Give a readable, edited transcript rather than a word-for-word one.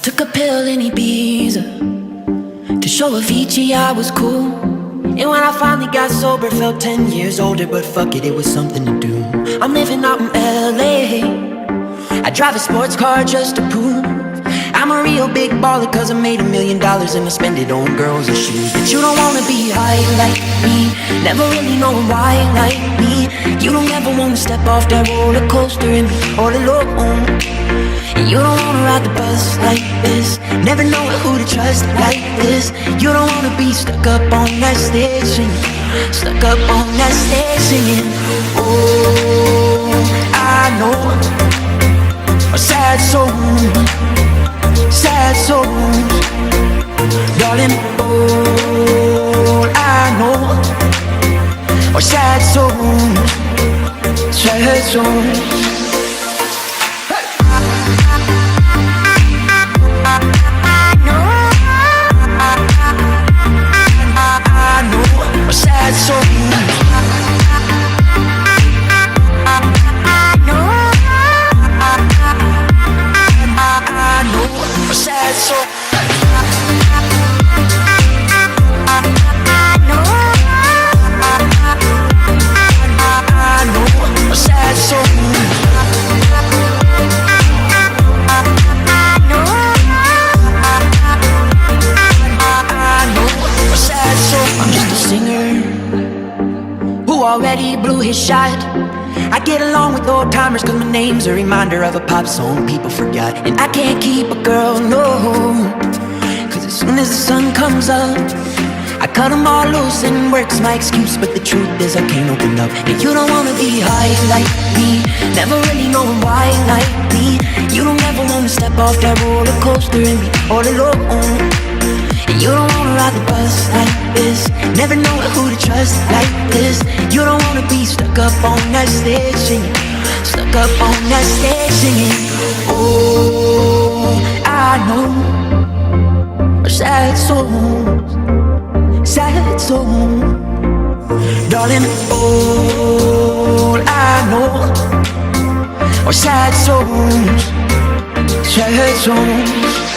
Took a pill in Ibiza to show Avicii I was cool. And when I finally got sober, felt 10 years older. But fuck it, it was something to do. I'm living out in LA. I drive a sports car just to prove I'm a real big baller, cause I made $1 million and I spend it on girls and shoes. But you don't wanna be high like me, never really knowing why like me. You don't ever wanna step off that roller coaster and be all alone. And you don't wanna ride the bus like this, never know who to trust like this. You don't wanna be stuck up on that stage singing, stuck up on that stage singing. Oh, I know a sad soul, sad souls, darling. All I know are sad souls, sad souls. Sad souls. Sad soul. I know a sad soul. I know a sad soul. I'm just a singer who already blew his shot. I get along with old timers cause my name's a reminder of a pop song people forgot. And I can't keep a girl, no, cause as soon as the sun comes up I cut them all loose and work's my excuse. But the truth is I can't open up. And you don't wanna be high like me, never really knowing why like me. You don't ever wanna step off that roller coaster and be all alone. And you don't wanna ride the bus like this, never know who to trust like this. You don't wanna be stuck up on that stage singing, stuck up on that stage singing. Oh, I know sad souls, sad souls, darling. All I know are sad souls, sad souls.